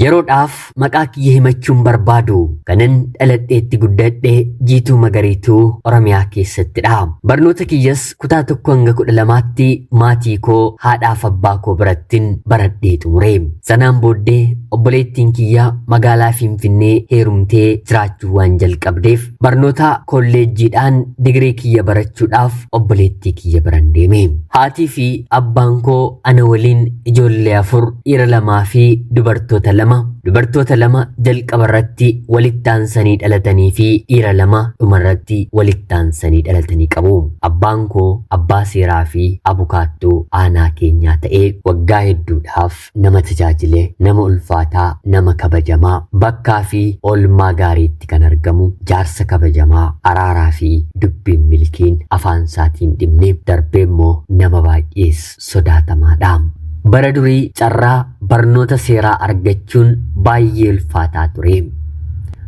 yeroodhaaf maqaa kiyya himachuun barbaadu kanan dhaladheetti guddadhe Jiituu Magariituu Oromiyaa keessattidha. Barnoota kiyyas kutaa 1 hanga 12tti maatii koo haadhaaf abbaa koo birattin baradhee xumure. Sanaan booddee obboleettiin kiyya magaalaa Finfinnee heerumtee jiraachuu waan jalqabdeef barnoota kolleejjiidhaan digirii kiyya barachuudhaaf obboleettii kiyya biran deeme. Haatii fi abbaan koo ana waliin ijoollee 4 dhiira 2 fi dubartoota 2 jalqaba irratti walitti aansanii dhalatanii fi dhiira 2 dhumarratti walitti aansanii dhalatanii qabu. Abbaan koo abbaa seeraa fi abukaattuu aanaa keenyaa ta'ee waggaa hedduudhaaf nama tajaajile, nama ulfaataa, nama kabajamaa, bakkaa fi oolmaa gaariitti kan argamu, jaarsa kabajamaa, araaraa fi dubbiin milkiin afaan isaatiin dhimne darbee immoo nama baay'ees sodaatamaadha. Bara durii carraa barnoota seeraa argachuun baay'ee ulfaataa ture.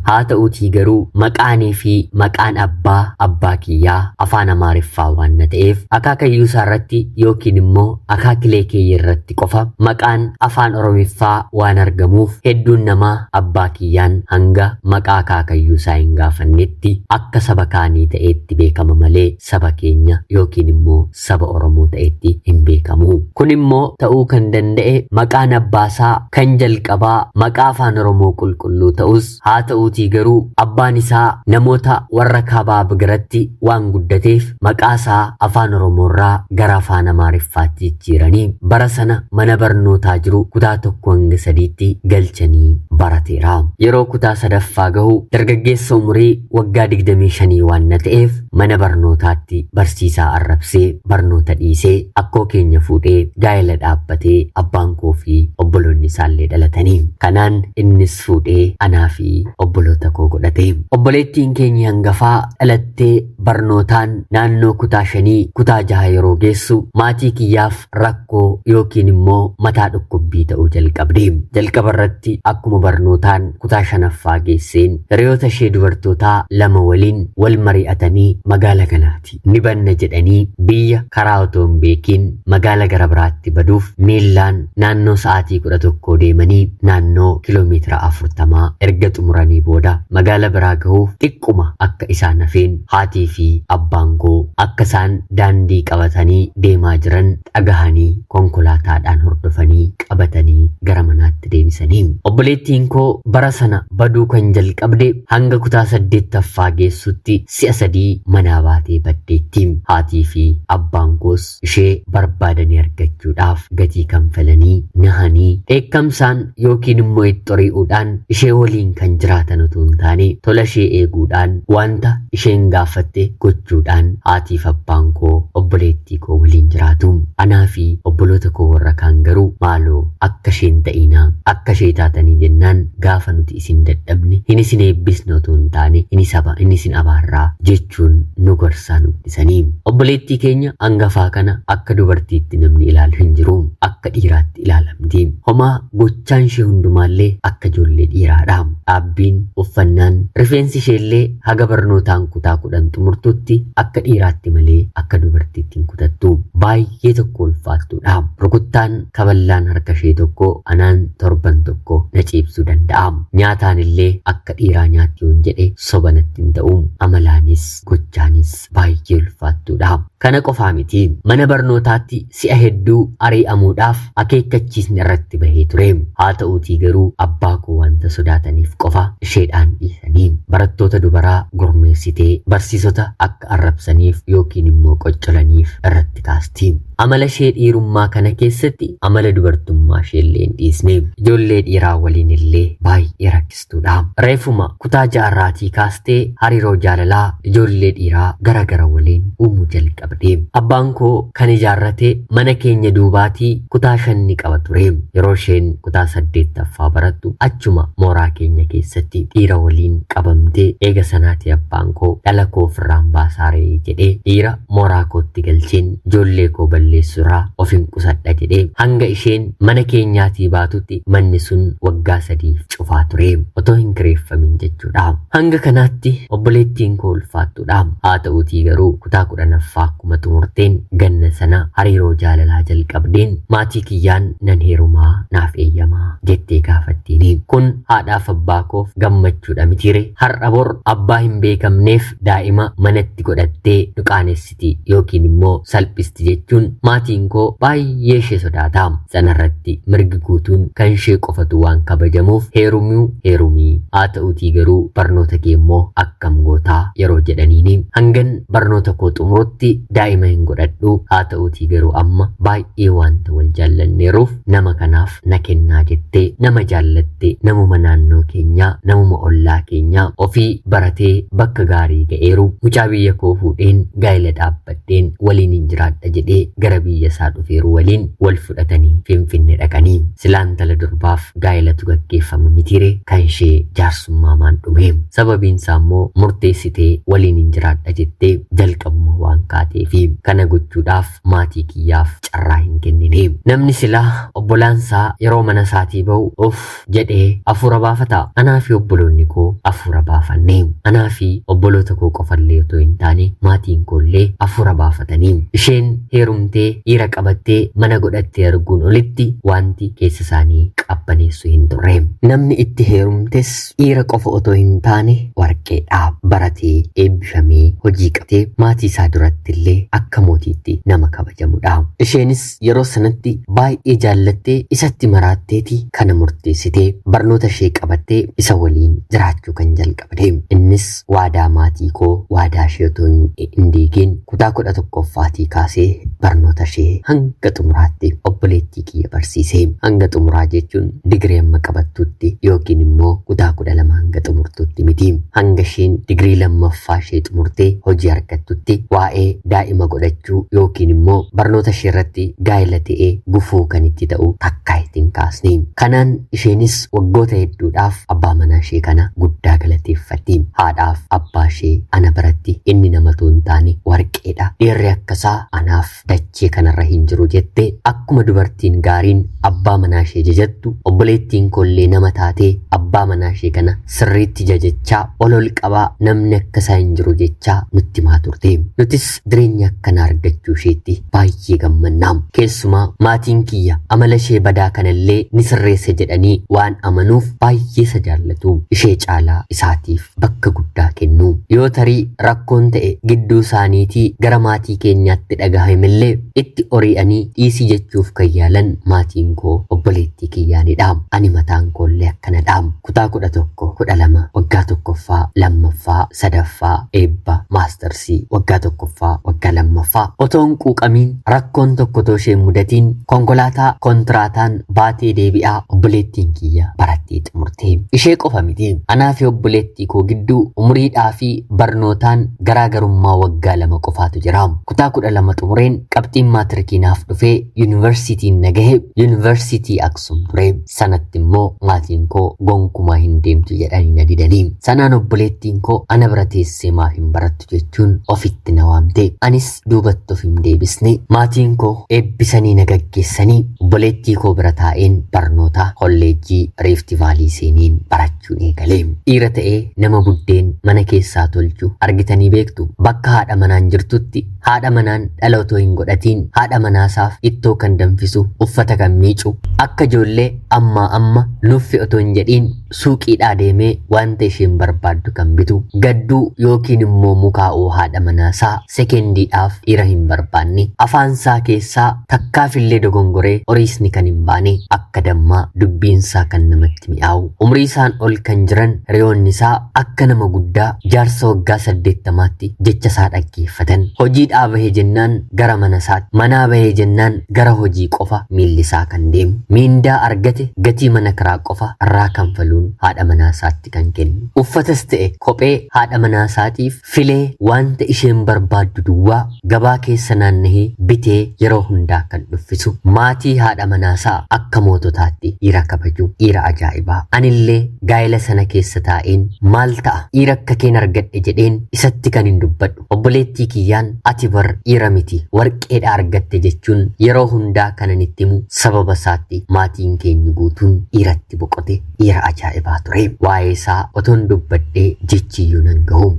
Haa ta'uutii garuu maqaanii fi maqaan abbaa kiyyaa afaan Amaariffaa waan ta'eef akaakayyuu isaa irratti yookiin immoo akaakilee kiyya irratti qofa maqaan afaan Oromiffaa waan argamuuf hedduun namaa abbaa kiyyaan hanga maqaa akaakayyuu isaa hin gaafannetti akka saba kaanii ta'etti beekama malee saba keenya yookiin immoo saba Oromoo ta'etti hin beekamu. Kun immoo ta'uu kan danda'e maqaan abbaasaa kan jalqabaa maqaa afaan Oromoo qulqulluu ta'us haa ta'u garuu abbaan isaa namoota warra kaabaa biratti waan guddateef maqaa isaa afaan Oromoorraa gara afaan Amaariffaatti jijjiiranii bara sana mana barnootaa jiru kutaa 1 hanga 3tti galchanii barateera. Yeroo kutaa 3ffaa gahu dargaggeessa umurii waggaa 25 waan ta'eef mana barnootaatti barsiisaa arrabsee barnoota dhiisee akkoo keenya fuudhee gaa'ela dhaabbatee abbaan koo fi obboloonni isaallee dhalatanii. Kanaan innis fuudhee anaa fi obboloota koo godhate. Obboleettiin keenya hangafaa dhalattee barnootaan naannoo kutaa 5 kutaa 6 yeroo geessu maatii kiyyaaf rakkoo yookiin immoo mataa dhukkubbii ta'uu jalqabde. Jalqaba irratti akkuma barnootaan kutaa 5ffaa geesseen hiriyoota ishee dubartootaa 2 waliin wal mari'atanii magaala kanaati ni banna jedhanii biyya karaa otoo hin beekiin magaala gara biraatti baduuf miillaan naannoo sa'aatii 11 deemanii naannoo kiiloomeetira 40 erga xumuranii booda magaala biraa gahuuf xiqquma akka isaan hafeen haatii fi abbaan koo akka isaan daandii qabatanii deemaa jiran dhagahanii konkolaataadhaan hordofanii qabatanii gara manaatti deebisanii. Obboleettiin koo bara sana baduu kan jalqabde hanga kutaa 8ffaa geessutti si'a 3 manaa baatee baddeetti. Haatii fi abbaan koos ishee barbaadanii argachuudhaaf gatii kanfalanii nahanii dheekkamsaan yookiin immoo itti xori'uudhaan ishee waliin kan jiraatan utuu hin taane tola ishee eeguudhaan wanta isheen gaafatte gochuudhaan haatiif abbaan koo obboleettii koo waliin jiraatu. Anaa fi obboloota koo warra kaan garuu maaloo akka isheen ta'inaa akka ishee taatanii jennaan gaafa nuti isin dadhabne hin isin eebbisne utuu hin taane hin isin abaarraa jechuun nu gorsaa nuffisanii. Obboleettii keenya hangafaa kana akka dubartiitti namni ilaalu hin jiru, akka dhiiraatti ilaalamti. Homaa gochaan ishee hundumaallee akka ijoollee dhiiraadha. Dhaabbiin uffannaan rifeensi isheellee haga barnootaan kutaa 10 xumurtutti akka dhiiraatti malee akka dubartiitti hin kutattu. Baay'ee tokko ulfaattuudha. Rukuttaan kaballaan harka ishee tokko anaan torban tokko na ciibsuu danda'a. Nyaataan illee akka dhiiraa nyaatti yoon jedhe sobanatti hin ta'u. Amalaanis gochaanis baay'ee ulfaattuudha. Kana qofaa miti. Mana barnootaatti si'a hedduu ari'amuudhaaf akeekkachiisni irratti bahee ture. Haa ta'uutii garuu abbaa koo wanta sodaataniif qofa isheedhaan dhiisanii barattoota dubaraa gurmeessitee barsiisota akka arrabsaniif yookiin immoo qoccolaniif irratti kaasti. Amala ishee dhiirummaa kana keessatti amala dubartummaa isheellee hin dhiisne. Ijoollee dhiiraa waliin illee baay'ee rakkistuudha. Reefuma kutaa 6 kaastee hariiroo jaalalaa ijoollee dhiiraa gara waliin uumuu jalqabde. Abbaan koo kan ijaarrate mana keenya duubaatii kutaa 5 qaba ture. Yeroo isheen kutaa 8ffaa barattu achuma mooraa keenya keessatti dhiira waliin qabamtee eega sanaati abbaan koo dhala koo ofirraan baasaaree jedhee dhiira mooraa kootti galcheen ijoollee koo balleessuudhaaf geessuraa ofin qusadha jedhee hanga isheen mana keenyaatii baatutti manni sun waggaa 3 cufaa ture otoo hin kireeffamin jechuudha. Hanga kanaatti obboleettiin koo ulfaattuudha. Haa ta'uutii garuu kutaa 10ffaa akkuma xumurteen ganna sana hariiroo jaalalaa jalqabdeen maatii kiyyaan nan heerumaa naaf eeyyamaa jettee gaafattiini. Kun haadhaaf abbaa koof gammachuudha mitiire. Har'a bor abbaa hin beekamneef daa'ima manatti godhattee nu qaanessiti yookiin immoo salphisti jechuun maatiin koo baay'ee ishee sodaata. Sanarratti mirgi guutuun kan ishee qofatu waan kabajamuuf heerumii haa ta'uutii garuu barnoota kee immoo akkam gootaa yeroo jedhaniini hangan barnoota koo xumurutti daa'ima hin godhadhu. Haa ta'uutii garuu amma baay'ee wanta wal jaallanneeruuf nama kanaaf na kennaa jettee nama jaallatte namuma naannoo keenyaa namuma ollaa keenyaa ofii baratee bakka gaarii ga'eeru mucaa biyya koo fuudheen gaa'ela dhaabbadheen waliin hin jiraadha jedhee gara biyya isaa dhufeeru waliin wal fudhatanii Finfinnee dhaqanii silaan tala durbaaf gaa'elatu gaggeeffama mitiire kan ishee jaarsummaa dhume. Sababiin isaa immoo murteessitee waliin hin jiraadha jettee jalqabuma waan kaateefi kana gochuudhaaf maatii kiyyaaf carraa hin kennine. Namni silaa obbolaansaa yeroo mana isaatii ba'u of jedhee afuura baafata. Anaa fi obboloonni koo afuura baafanne. Anaa fi obboloota koo qofallee otoo hin taane maatiin koollee afuura baafatanii. Isheen heerumtee dhiira qabattee mana godhattee arguun olitti wanti keessa isaanii qabbaneessu hin turre. Namni itti heerumtes dhiira qofa otoo hin taane warqeedha. Baratee eebbifamee hojii qabtee maatii isaa duratti illee akka mootiitti nama kabajamudha. Isheenis yeroo sanatti baay'ee jaallattee isatti maraatteeti kana murteessitee barnoota ishee qabattee isa waliin jiraachuu kan jalqabde. Innis waadaa maatii koo waadaa ishee otoo hin diigin kutaa 11ffaatii kaasee barnoota ishee hanga xumuraatti obboleettii kiyya barsiise. Hanga xumuraa jechuun digirii amma qabattutti yookiin immoo kutaa 12 hanga xumurtutti miti. Hanga isheen digirii lammaffaa ishee xumurtee hojii argattutti waa'ee daa'ima godhachuu yookiin immoo barnoota ishee irratti gaa'ela ta'ee gufuu kan itti ta'u takkaa ittiin kaasne. Kanaan isheenis waggoota hedduudhaaf abbaa manaa ishee kana guddaa galateeffatti. Haadhaaf abbaa ishee ana biratti inni nama tun taane warqeedha. Dhiirri akkasaa anaaf dachee kanarra hin jiru jette akkuma dubartiin gaariin abbaa manaa ishee jajattu obboleettiin koollee nama taatee abbaa manaa ishee kana sirriitti jajachaa ol qabaa namni akkasaa hin jiru jechaa nutti maa turte. Nutis jireenya akkanaa argachuu isheetti baay'ee gammannaa. Keessumaa maatiin kiyya amala ishee badaa kanallee ni sirreessa jedhanii waan amanuuf baay'ee isa jaallatu. Ishee caalaa isaatiif bakka guddaa kennu. Yoo tarii rakkoon ta'e gidduu isaaniitii gara maatii keenyaatti dhagahamillee itti ori'anii dhiisii jechuuf kan yaalan maatiin koo obboleettii kiyyaanidha. Ani mataan koollee akkanadha. Kutaa 11, 12 waggaa 1ffaa, 2ffaa, 3ffaa eebba maastarsii waggaa 1ffaa waggaa 2ffaa otoon quuqamiin rakkoon tokko tooshee mudatiin konkolaataa kontiraataan baatee deebi'aa obboleettiin kiyya barattee xumurte. Ishee qofa miti. Anaa fi obboleettii koo gidduu umriidhaa fi barnootaan garaagarummaa waggaa 2 qofaatu jira. Kutaa 12 xumureen qabxiin maatirikinaaf dhufee yuunivarsiitiin nagahe yuunivarsiitii Aksum ture. Sanatti immoo maatiin koo gonkumaa hin deemtu jedhanii na didanii. Sanaan obboleettiin koo ana bira teessee maaf hin barattu jechuun ofitti na waamte. Anis duubatti of hin deebisne. Maatiin koo eebbisanii na gaggeessanii obboleettii koo bira taa'een barnoota kolleejjii Riifti Vaalii seeneen barachuun eegale. Dhiira ta'ee nama buddeen mana keessaa tolchu argitanii beektu. Bakka haadha manaan jirtutti haadha manaan dhala otoo hin godhatiin haadha manaasaaf ittoo kan danfisu uffata kan miicu akka ijoollee amma nuffi otoo hin jedhiin suuqiidhaa deemee wanta isheen barbaaddu kan bitu gadduu yookiin immoo mukaa'uu haadha manaasaa sekendiidhaaf dhiira hin barbaanne afaansaa keessaa takkaafillee dogongoree horiisni kan hin baane akka dammaa dubbiinsaa kan namatti mi'aawu umrii isaan ol kan jiran hiriyoonni isaa akka nama guddaa jaarsa waggaa 80tti jecha isaa dhaggeeffatan. Hojii bahee jennaan gara mana isaatti, manaa bahee jennaan gara hojii qofa miillisaa kan deemu. Miindaa argate gatii mana kiraa qofa irraa kanfaluun haadha manaasaatti kan kennu. Uffatas ta'e kophee haadha manaasaatiif filee wanta isheen barbaaddu duwwaa gabaa keessa naannahee bitee yeroo hundaa kan dhuffisu. Maatii haadha manaasaa akka moototaatti dhiira kabaju dhiira ajaa'ibaa. Anillee gaa'ela sana keessa taa'een maal ta'a dhiira akka keen argadhe jedheen isatti kan hin dubbadhu. Obboleettii kiyyaan ati bar dhiira miti warqeedha argatte jechuun yeroo hundaa kanan itti himu sababa isaatti maatiin keenya guutuun dhiiratti boqote dhiira ajaa'ibaa ture. Waa'ee isaa otoon dubbadhee jechiyyuu nan gahu.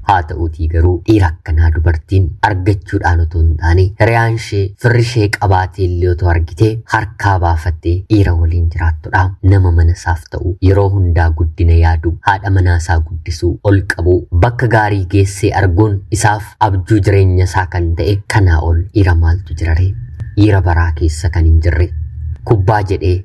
Haa ta'uutii garuu dhiira akkanaa dubartiin argachuudhaan otoo hin taane hiriyaan ishee firri ishee qabaatee illee otoo argitee harkaa baafattee dhiira waliin jiraattudha. Nama mana isaaf ta'u yeroo hundaa guddina yaadu haadha manaasaa guddisuu ol qabu bakka gaarii geessee arguun isaaf abjuu jireenya isaa kan ta'e kanaa ol dhiira maaltu jirare? Dhiira baraa keessa kan hin jirre kubbaa jedhee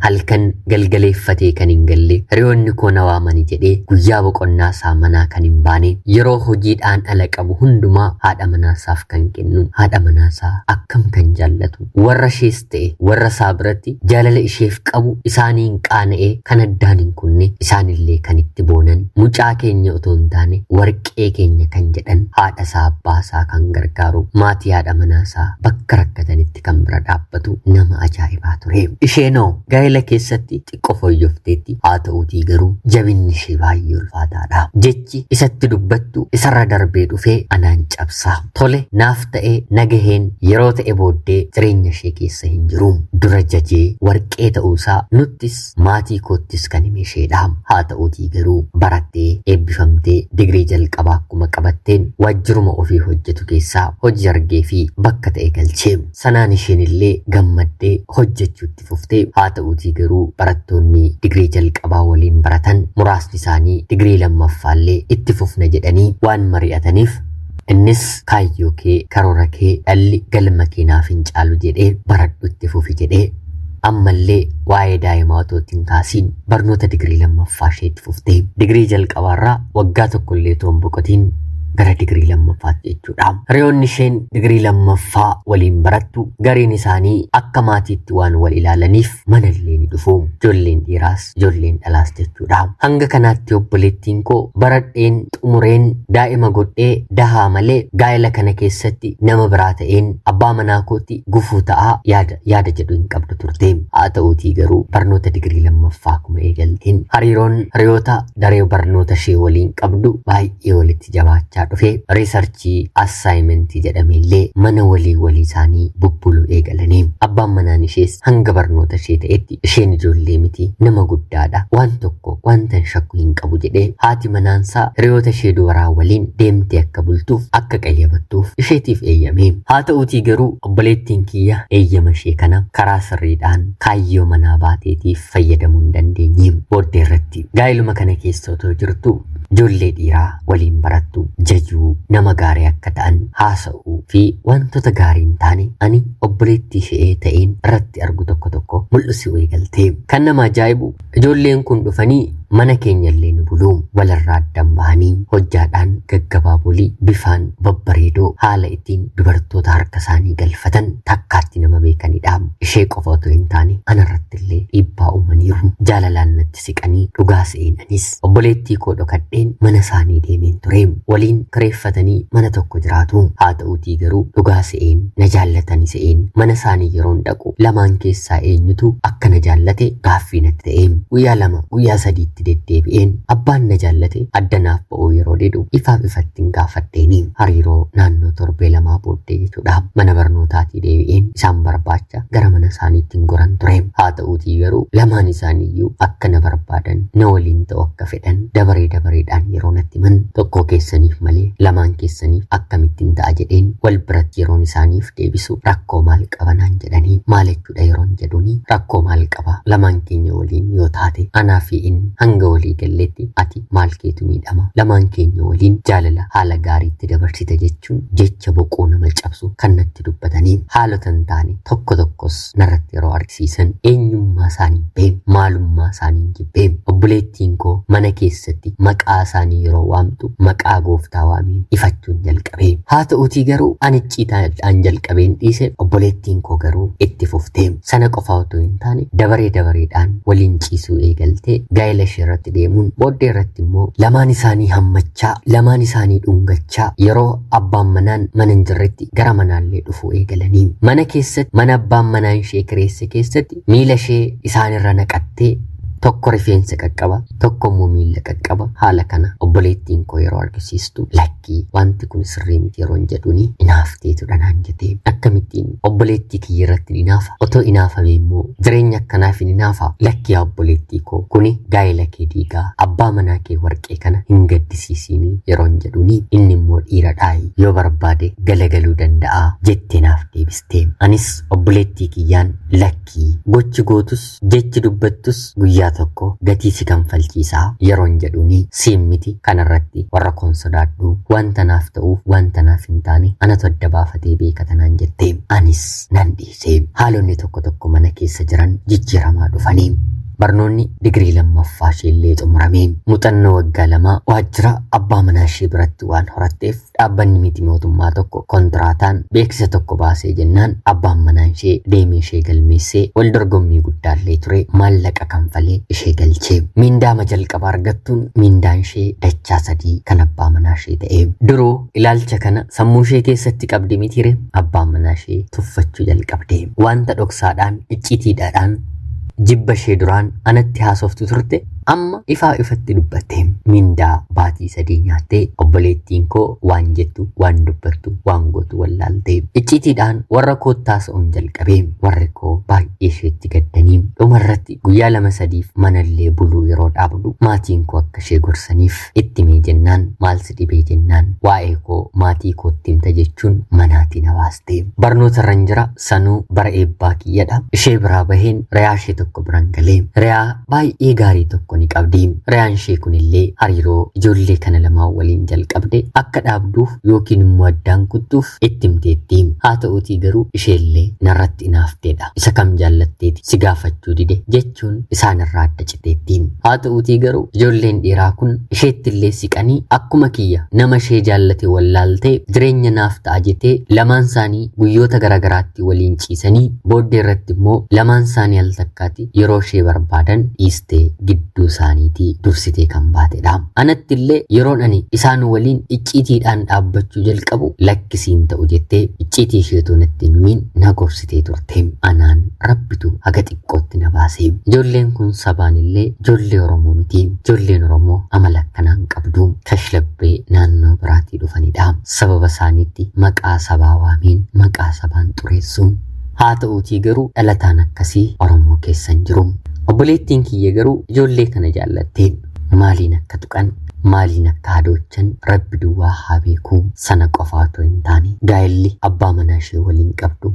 halkan galgaleeffatee kan hin galle hiriyoonni koo na waamani jedhee guyyaa boqonnaa isaa manaa kan hin baane yeroo hojiidhaan ala qabu hundumaa haadha manaasaaf kan kennu. Haadha manaasaa akkam kan jaallatu warra ishees ta'e warra isaa biratti jaalala isheef qabu isaaniin qaana'ee kan addaan hin kunne isaanillee kan itti boonan mucaa keenya otoo hin taane warqee keenya kan jedhan haadha isaa abbaa isaa kan gargaaru maatii haadha manaasaa bakka rakkatanitti kan bira dhaabbatu nama ajaa'ibaa ture. Isheenoo gaa'ela keessatti xiqqoo fooyyofteetti haa ta'uutii garuu jabinni ishee baay'ee ulfaataadha. Jechi isatti dubbattu isarra darbee dhufee anaan cabsaa. Tole naaf ta'ee nagaheen yeroo ta'e booddee jireenya ishee keessa hin jiru. Dura jajee warqee ta'uusaa nuttis maatii koottis kan hime isheedha. Haa ta'uutii garuu barattee eebbifamtee digirii jalqabaa akkuma qabatteen waajjiruma ofii hojjetu keessaa hojii argee fi bakka ta'e galchee sanaan isheen illee gammaddee hojjechuutti fuftee. Haa ta'uutii garuu barattoonni digirii jalqabaa waliin baratan muraasni isaanii digirii lammaffaallee itti fufna jedhanii waan mari'ataniif innis kaayyoo kee karoora kee dhalli galma keenaaf hin caalu jedhee baradhu itti fufi jedhee ammallee waa'ee daa'imaa otoo hin kaasiin barnoota digirii lammaffaa ishee itti fuftee digirii jalqabaarraa waggaa tokkollee otoo hin boqotiin gara digirii lammaffaatti jechuudha. Hiriyoonni isheen digirii lammaffaa waliin barattu gariin isaanii akka maatiitti waan wal ilaalaniif manallee ni dhufu. Ijoolleen dhiiraas ijoolleen dhalaas jechuudha. Hanga kanaatti obboleettiin koo baradheen xumureen daa'ima godhee dahaa malee gaa'ela kana keessatti nama biraa ta'een abbaa manaa kootti gufuu ta'aa yaada jedhu hin qabdu turte. Haa ta'uutii garuu barnoota digirii lammaffaa akkuma eegalteen hariiroon hiriyoota daree barnoota ishee waliin qabdu baay'ee walitti jabaachaa dhufe. Riisarchii assaayimentii jedhameellee mana walii isaanii bubbuluu eegalanii abbaan manaan ishees hanga barnoota ishee ta'etti isheen ijoollee miti nama guddaadha waan tokko wanta shakku hin qabu jedhee haati manaansaa hiriyoota ishee dubaraa waliin deemtee akka bultuuf akka qayyabattuuf isheetiif eeyyame. Haa ta'uutii garuu obboleettiin kiyya eeyyama ishee kana karaa sirriidhaan kaayyoo manaa baateetiif fayyadamuu hin dandeenye. Booddee irratti gaa'iluma kana keessa otoo jirtu ijoollee dhiiraa waliin barattu jajuu nama gaarii akka ta'an haasa'uu fi wantoota gaarii hin taane ani obboleettii ishee ta'een irratti argu tokko mul'isuu eegaltee. Kan nama ajaa'ibu ijoolleen kun dhufanii mana keenyallee ni buluu walirraa addan bahanii hojjaadhaan gaggabaabolii bifaan babbareedoo haala ittiin dubartoota harka isaanii galfatan takkaatti nama beekanidha. Ishee qofa otoo hin taane anarrattillee dhiibbaa uumaniiru. Jaalalaan natti siqanii dhugaa seenanis obboleettii koo dhokadheen mana isaanii deemeen ture. Waliin kireeffatanii mana tokko jiraatu. Haa ta'uutii garuu dhugaa se'een na jaallatani se'een mana isaanii yeroon dhaqu lamaan keessaa eenyutu akka na jaallate gaaffii natti ta'e. Guyyaa 2 guyyaa 3 deddeebi'een abbaan na jaallate addanaaf ba'uu yeroo dheedu ifaaf ifatti gaafadheeni. Hariiroo naannoo torbee 2 booddee jechuudha. Mana barnootaatii deebi'een isaan barbaacha gara mana isaaniitti goran ture. Haa ta'uutii garuu lamaan isaaniiyyuu akka na barbaadan na waliin ta'u akka fedhan dabareedhaan yeroo natti himan tokko keessaniif malee lamaan keessaniif akkamittiin ta'a jedheen wal biratti yeroon isaaniif deebisu rakkoo maal qabanaan jedhanii maal jechuudha yeroon jedhuni rakkoo maal qaba lamaan keenya waliin yoo taate anaa fi inni hanga walii galleetti ati maal keetu miidhama lamaan keenya waliin jaalala haala gaariitti dabarsita jechuun jecha boqoo nama cabsu kan natti dubbatanii haalota hin taane tokkos narratti yeroo argisiisan eenyummaa eenyummaa isaanii beem maalummaa isaanii jibbeem obboleettiin koo mana keessatti maqaa isaanii yeroo waamtu maqaa gooftaa waamiin ifachuun jalqabee haa ta'uutii garuu ani icciitaadhaan jalqabeen dhiise obboleettiin koo garuu itti fufteem sana qofa otoo hin taane dabareedhaan waliin ciisuu eegaltee gaa'ela ishee irratti deemuun booddee irratti immoo lamaan isaanii hammachaa lamaan isaanii dhungachaa yeroo abbaan manaan mana hin jirretti gara manaallee dhufuu eegalanii mana keessatti mana abbaan manaa ishee kireesse keessatti miila ishee isaanirra naqattee tokko rifeensa qaqqaba tokko immoo miila qaqqaba haala kana obboleettiin koo yeroo argisiistu lakkii wanti kun sirrii miti yeroo jedhuuni inaafteetu dhanaan jetee akkamittiin obboleettii kiyya irratti inaafa otoo inaafame immoo jireenya akkanaaf inaafa lakkii obboleettii koo kuni gaa'ela kee diigaa abbaa manaa kee warqee kana hin gaddisiisiini yeroo jedhuuni inni immoo dhiira dhaayi yoo barbaade galagaluu danda'a jettee naaf deebistee anis obboleettii kiyyaan lakkii gochi gootus jechi dubbattus guyyaa tokko gatii si kanfalchiisaa yeroon jedhuuni siin miti kanarratti warra koon sodaadhu wanta naaf ta'uuf wanta naaf hin taane anatu adda baafatee beeka tanaan jettee anis nan dhiisee haalonni tokko mana keessa jiran jijjiiramaa dhufanii barnoonni digirii lammaffaa isheellee xumuramee muuxannoo waggaa 2 waajjira abbaa manaa ishee biratti waan horatteef dhaabbanni miti mootummaa tokko kontiraataan beeksisa tokko baasee jennaan abbaan manaa ishee deemee ishee galmeessee wal dorgommii guddaallee ture maallaqa kanfalee ishee galchee miindaa jalqaba argattuun miindaan ishee dachaa 3 kan abbaa manaa ishee ta'ee duruu ilaalcha kana sammuu ishee keessatti qabdi mitire abbaan manaa ishee tuffachuu jalqabde wanta dhoksaadhaan iccitiidhaan jibba ishee duraan anatti haasoftu turte amma ifatti dubbatte mindaa baatii 3 nyaattee obboleettiin koo waan jettu waan dubbattu waan gootu wallaaltee iccitiidhaan warra koottaas on jalqabee warri koo baay'ee isheetti gaddanii dhumarratti guyyaa 2-3 manallee buluu yeroo dhaabdu maatiin koo akka ishee gorsaniif itti mee jennaan maal si dhibee jennaan waa'ee koo maatii kootti himta jechuun manaatiin hawaastee barnoota irra jira sanuu bara eebbaa kiyyadha ishee biraa baheen reyaa ishee tokko biraan galee reyaa baay'ee gaarii tokko ni qabdi reyaan ishee kunillee hariiroo ijoollee kana lamaan waliin jalqabde akka dhaabduuf yookiin immoo addaan kuttuuf itti himteetti haa ta'uutii garuu isheellee narratti inaafteedha isa kam jaallatteeti si gaafachuu dide jechuun isaanirraa adda citeetti haa ta'uutii garuu ijoolleen dhiiraa kun isheettillee siqanii akkuma kiyya nama ishee jaallate wallaaltee jireenya naaf ta'a jetee lamaan isaanii guyyoota garagaraatti waliin ciisanii booddee irratti immoo lamaan isaanii al takkaatti yeroo ishee barbaadan dhiistee gidduu isaaniitii dursitee kan baatedha anatti illee yeroon ani isaan waliin iccitiidhaan dhaabbachuu jalqabu lakkisiin ta'u jettee iccitii isheetu natti numiin na gorsitee turte anaan rabbitu haga xiqqootti na baasee ijoolleen kun sabaan illee ijoollee Oromoo miti ijoolleen Oromoo amala akkanaan qabdu kashlabbee naannoo biraatii dhufanidha sababa isaaniitti maqaa sabaa waamiin maqaa sabaan xureessuun haa ta'uutii garuu dhalataan akkasii Oromoo keessan jiru obboleettiin kiyya garuu ijoollee kana jaallattee maaliin akka tuqan maaliin akka hadoochan rabbi duwwaa haa beeku sana qofaa otoo hin taane gaa'elli abbaa manaa ishee waliin qabdu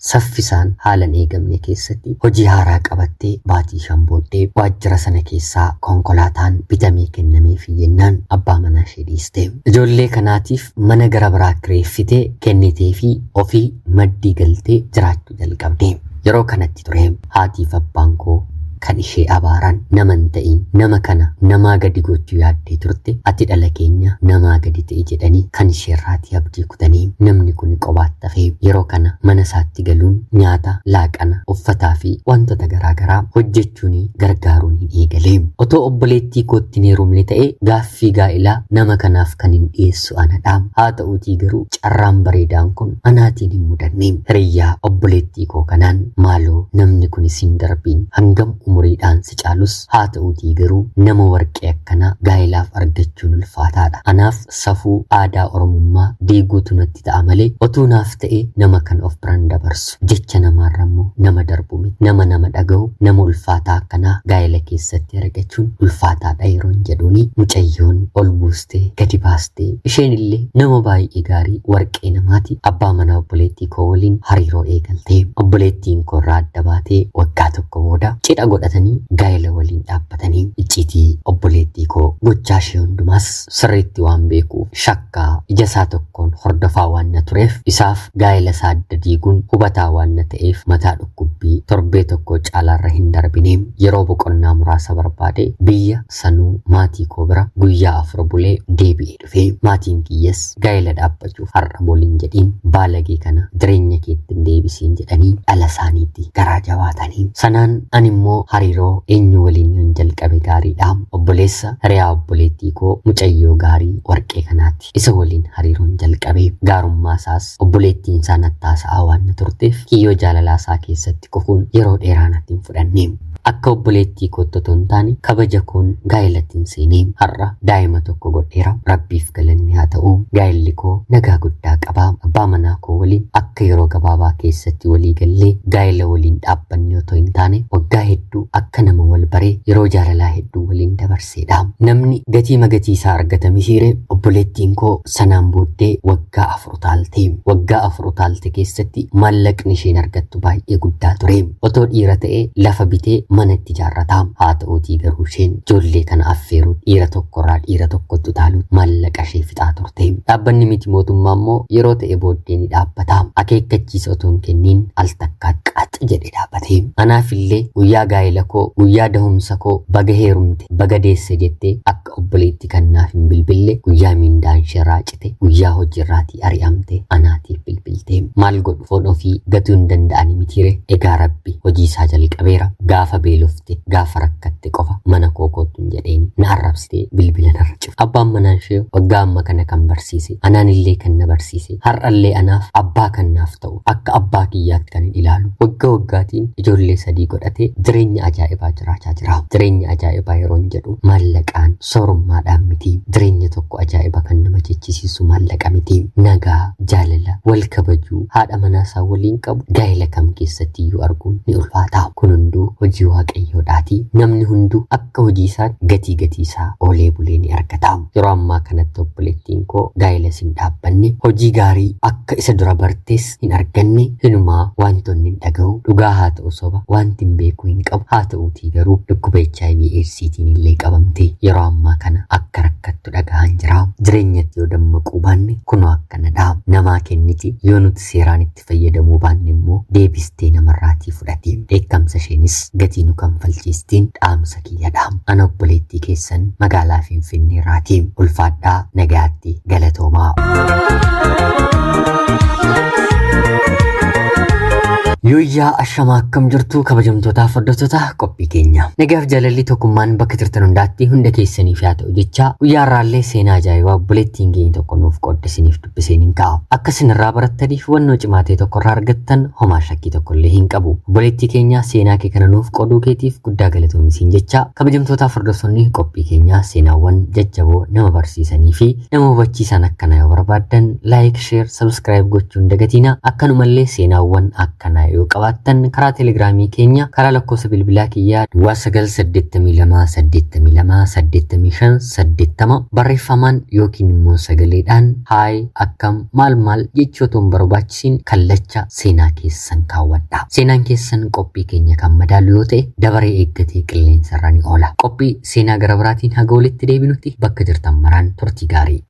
saffisaan haalan eegamne keessatti hojii haaraa qabattee baatii 5 booddee waajjira sana keessaa konkolaataan bitamee kennameef jennaan abbaa manaa ishee dhiiste ijoollee kanaatiif mana gara biraa kireeffitee kennitee fi ofii maddii galtee jiraachuu jalqabde yeroo kanatti ture haatiif abbaan koo kan ishee abaaran naman ta'in nama kana namaa gadi gochuu yaaddee turte ati dhala keenya namaa gadi ta'e jedhanii kan isheerraatii abdii kutanii namni kun qobaatti hafee yeroo kana mana isaatti galuun nyaata laaqana uffataa fi wantoota garaagaraa hojjechuun gargaaruun hin eegalee otoo obboleettii kootti heerumne ta'e gaaffii gaa'ilaa nama kanaaf kan hin dhiyeessu anadha haa ta'uutii garuu carraan bareedaan kun anaatiin hin mudanne hiriyyaa obboleettii koo kanaan maaloo namni kun isin darbiin hangam umuriidhaan si caalus haa ta'uutii garuu nama warqee akkanaa gaa'ilaaf argachuun ulfaataadha anaaf safuu aadaa oromummaa diiguutu natti ta'a malee otuu naaf ta'e nama kan of biraan dabarsu jecha namaarrammoo nama darbu miti nama dhaga'u nama ulfaataa akkanaa gaa'ila keessatti argachuun ulfaataadha yeroon jedhuuni mucayyoon ol buustee gadi baastee isheen illee nama baay'ee gaarii warqee namaati abbaa manaa obboleettii koo waliin hariiroo eegaltee obboleettiin koo irraa adda baatee waggaa tokko booda cidha godhatanii gaa'ela waliin dhaabbatanii icciitii obboleettii koo gochaa ishee hundumaas sirriitti waan beekuuf shakkaa ija isaa tokkoon hordofaa waan na tureef isaaf gaa'ela isaa adda diiguun hubataa waan na ta'eef mataa dhukkubbii torbee tokko caalaarra hin darbineem yeroo boqonnaa muraasa barbaade biyya sanuu maatii koo bira guyyaa 4 bulee deebi'ee dhufee maatiin kiyyas gaa'ela dhaabbachuuf har'a booliin jedhiin baalagee kana jireenya keetti hin deebisiin jedhanii dhala isaaniitti garaa jabaatanii sanaan ani immoo hariiroo eenyu waliin yoon jalqabe gaariidhaam obboleessa hiriyaa obboleettii koo mucayyoo gaarii warqee kanaatti isa waliin hariiroon jalqabe gaarummaa isaas obboleettiin isaa nattaasaa waan na turteef kiyyoo jaalalaa isaa keessatti kufuun yeroo dheeraa natti hin fudhanneem akka obboleettii kootti hin taane kabaja koon gaa'elatti hin seeneem har'a daa'ima tokko godheera rabbiif galanni haa ta'u gaa'elli koo nagaa guddaa qaba abbaa manaa koo waliin akka yeroo gabaabaa keessatti walii gallee gaa'ela waliin dhaabbanne otoo hin taane waggaa hedduu akka nama wal baree yeroo jaalalaa hedduu waliin dabarseedha namni gatii magatii isaa argata misiire obboleettiin koo sanaan booddee waggaa 4 taalte waggaa 4 taalte keessatti maallaqni isheen argattu baay'ee guddaa ture otoo dhiira ta'e lafa bitee manatti ijaarrataa haa ta'uutii garuu isheen ijoollee kana affeeruu dhiira tokkorraa dhiira tokkotti utaaluutti maallaqa ishee fixaa turte dhaabbanni miti mootummaa immoo yeroo ta'e booddee ni dhaabbata akeekkachiisa otoo hin kenniin al takkaatti qaxxa jedhee dhaabbate anaafillee guyyaa gaa'ela koo guyyaa dahumsa koo baga heerumte baga deesse jettee akka obboleetti kannaaf hin bilbille guyyaa miindaan ishee raacite guyyaa hojiirraatii ari'amte anaatiif bilbilte maal godhu foon ofii gatuu hin danda'ani mitiire egaa rabbi hojii isaa jalqabeera gaafa beelofte gaafa rakkatte qofa mana koo koottun jedheeni na arrabsitee bilbila narra cufe abbaan manaan ishee waggaa amma kana kan barsiise anaan illee kan na barsiise har'allee anaaf abbaa kan naaf ta'u akka abbaa kiyyaatti kan ilaalu waggaa waggaatiin ijoollee 3 godhatee jireenya ajaa'ibaa jiraachaa jira jireenya ajaa'ibaa yeroo jedhu maallaqaan soorummaadhaan miti jireenya tokko ajaa'iba kan nama jechisiisu maallaqa miti nagaa jaalala wal kabajuu haadha manaasaa waliin qabu gaa'ela kam keessatti iyyuu arguun ni ulfaata kun hunduu hojii waaqayyoodhaati namni hunduu akka hojii isaa gatii isaa oolee bulee ni argata yeroo ammaa kanatti obboleettiin koo gaa'ela sin dhaabbanne hojii gaarii akka isa dura bartees hin arganne hinumaa wantoonni hin dhaga'u dhugaa haa ta'u soba wanti hin beeku hin qabu haa ta'uutii garuu dhukkuba HIV/AIDSiitiin illee qabamte yeroo ammaa kana akka rakkattu dhagahan jira jireenyatti yoo dammaquu baanne kunoo akkanadha namaa kenniti yoo nuti seeraan itti fayyadamuu baanne immoo deebistee namarraatii fudhati dheekkamsa isheenis gatii nu kan falchiistiin dhaamsa kiyyadha ana obboleettii keessan magaalaa Finfinnee irraatii ulfaadhaa nagaatti galatoomaa Yooyyaa ashamaa akkam jirtu kabajamtootaa hordoftoota qophii keenya. Nagaaf jaalalli tokkummaan bakka jirtan hundaatti hunda keessaniif yaa ta'u jecha guyyaa irraallee seenaa ajaa'ibaa obboleettiin keenya tokko nuuf qooddisiniif dubbiseen hin kaa'u. Akka isin irraa barattaniif hubannoo cimaa ta'e tokko irraa argattan homaa shakkii tokko illee hin qabu. Obboleettii keenya seenaa kee kana nuuf qooduu keetiif guddaa galatoomi jecha kabajamtootaa hordoftoonni qophii keenya seenaawwan jajjaboo nama barsiisanii fi nama hubachiisan akkana yoo barbaaddan like, share, subscribe gochuun dagatina akkanumallee seenaawwan akkana yoo qabaattan karaa telegiraamii keenya karaa lakkoofsa bilbilaa kiyyaa 982828580 barreeffamaan yookiin immoo sagaleedhaan haay akkam maal jechootun barbaachisiin kallacha seenaa keessan kaawwadha. Seenaan keessan qophii keenya kan madaalu yoo ta'e dabaree eeggatee qilleensarra ni oola. Qophii seenaa gara biraatiin haga walitti deebinutti bakka jirtan maraan turtii gaarii.